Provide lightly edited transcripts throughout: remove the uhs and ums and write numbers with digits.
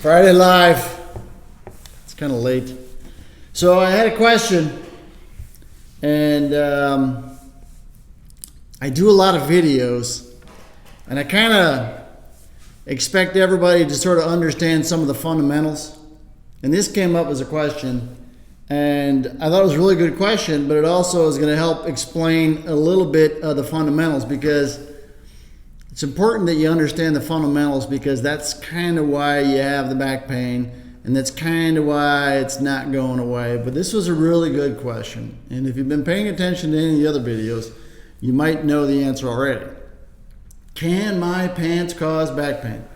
Friday Live. It's kind of late. So I had a question, and I do a lot of videos, and I kind of expect everybody to sort of understand some of the fundamentals. And this came up as a question, and I thought it was a really good question, but it also is going to help explain a little bit of the fundamentals, because it's important that you understand the fundamentals, because that's kind of why you have the back pain, and that's kind of why it's not going away. But this was a really good question, and if you've been paying attention to any of the other videos, you might know the answer already. Can my pants cause back pain?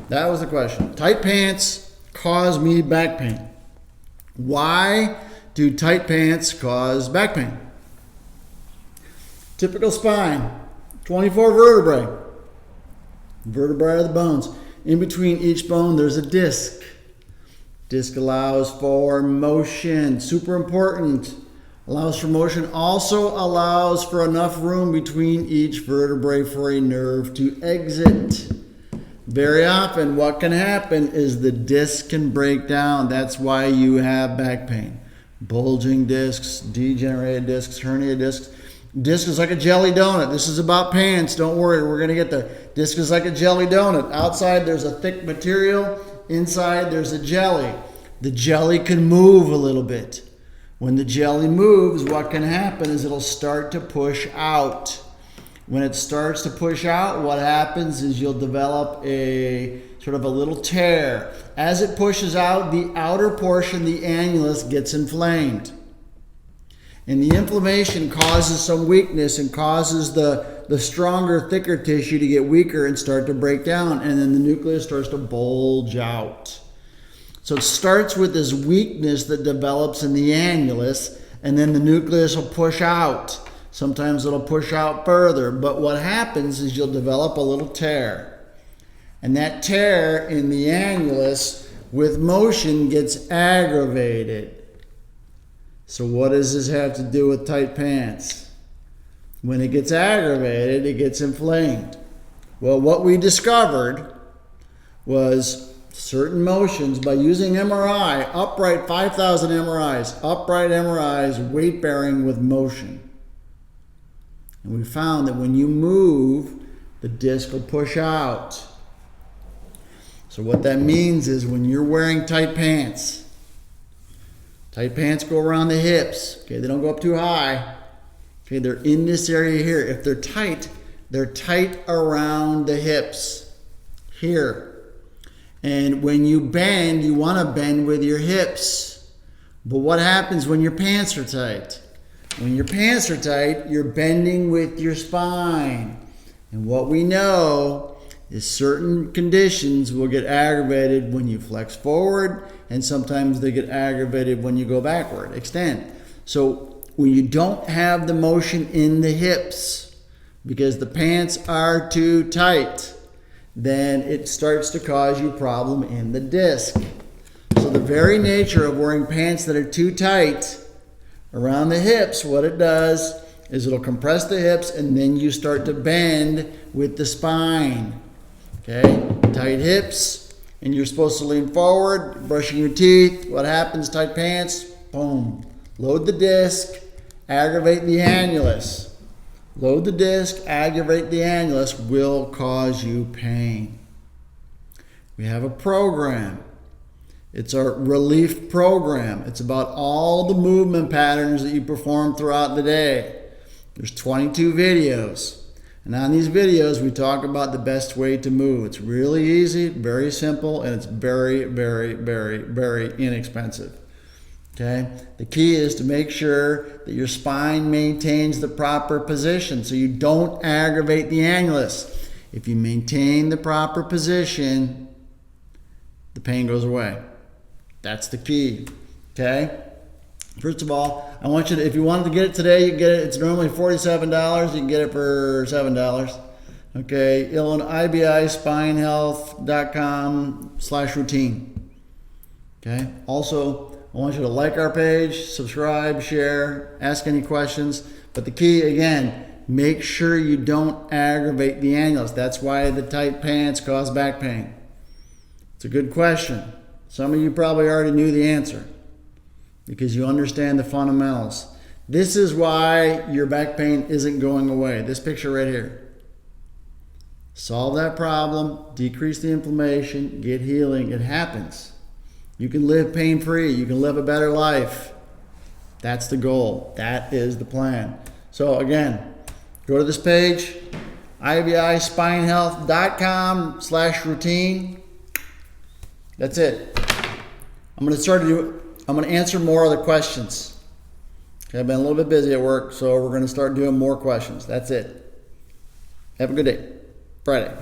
That was the question. Tight pants cause me back pain. Why do tight pants cause back pain? Typical spine, 24 vertebrae. Vertebrae are the bones. In between each bone, there's a disc. Disc allows for motion. Super important. Allows for motion. Also allows for enough room between each vertebrae for a nerve to exit. Very often, what can happen is the disc can break down. That's why you have back pain. Bulging discs, degenerated discs, herniated discs. Disc is like a jelly donut. This is about pants. Don't worry, we're going to get there. Disc is like a jelly donut. Outside there's a thick material. Inside there's a jelly. The jelly can move a little bit. When the jelly moves, what can happen is it'll start to push out. When it starts to push out, what happens is you'll develop a sort of a little tear. As it pushes out, the outer portion, the annulus, gets inflamed. And the inflammation causes some weakness and causes the stronger, thicker tissue to get weaker and start to break down. And then the nucleus starts to bulge out. So it starts with this weakness that develops in the annulus, and then the nucleus will push out. Sometimes it'll push out further. But what happens is you'll develop a little tear. And that tear in the annulus with motion gets aggravated. So what does this have to do with tight pants? When it gets aggravated, it gets inflamed. Well, what we discovered was certain motions by using MRI, upright 5,000 MRIs, upright MRIs, weight bearing with motion. And we found that when you move, the disc will push out. So what that means is when you're wearing tight pants go around the hips. Okay, they don't go up too high. Okay, they're in this area here. If they're tight around the hips here. And when you bend, you want to bend with your hips. But what happens when your pants are tight? When your pants are tight, you're bending with your spine. And what we know is certain conditions will get aggravated when you flex forward, and sometimes they get aggravated when you go backward, extend. So when you don't have the motion in the hips because the pants are too tight, then it starts to cause you problem in the disc. So the very nature of wearing pants that are too tight around the hips, what it does is it'll compress the hips, and then you start to bend with the spine. Okay, tight hips, and you're supposed to lean forward, brushing your teeth. What happens? Tight pants, boom. Load the disc, aggravate the annulus. Load the disc, aggravate the annulus will cause you pain. We have a program. It's our relief program. It's about all the movement patterns that you perform throughout the day. There's 22 videos. And on these videos, we talk about the best way to move. It's really easy, very simple, and it's very, very, very, very inexpensive. Okay? The key is to make sure that your spine maintains the proper position so you don't aggravate the annulus. If you maintain the proper position, the pain goes away. That's the key. Okay? First of all, I want you to, if you wanted to get it today, you can get it. It's normally $47. You can get it for $7. Okay, IllinoisSpineHealth.com/routine. Okay, also, I want you to like our page, subscribe, share, ask any questions. But the key, again, make sure you don't aggravate the annulus. That's why the tight pants cause back pain. It's a good question. Some of you probably already knew the answer because you understand the fundamentals. This is why your back pain isn't going away. This picture right here. Solve that problem, decrease the inflammation, get healing. It happens. You can live pain-free. You can live a better life. That's the goal. That is the plan. So again, go to this page, ivispinehealth.com/routine. That's it. I'm going to answer more other questions. Okay, I've been a little bit busy at work, so we're going to start doing more questions. That's it. Have a good day. Friday.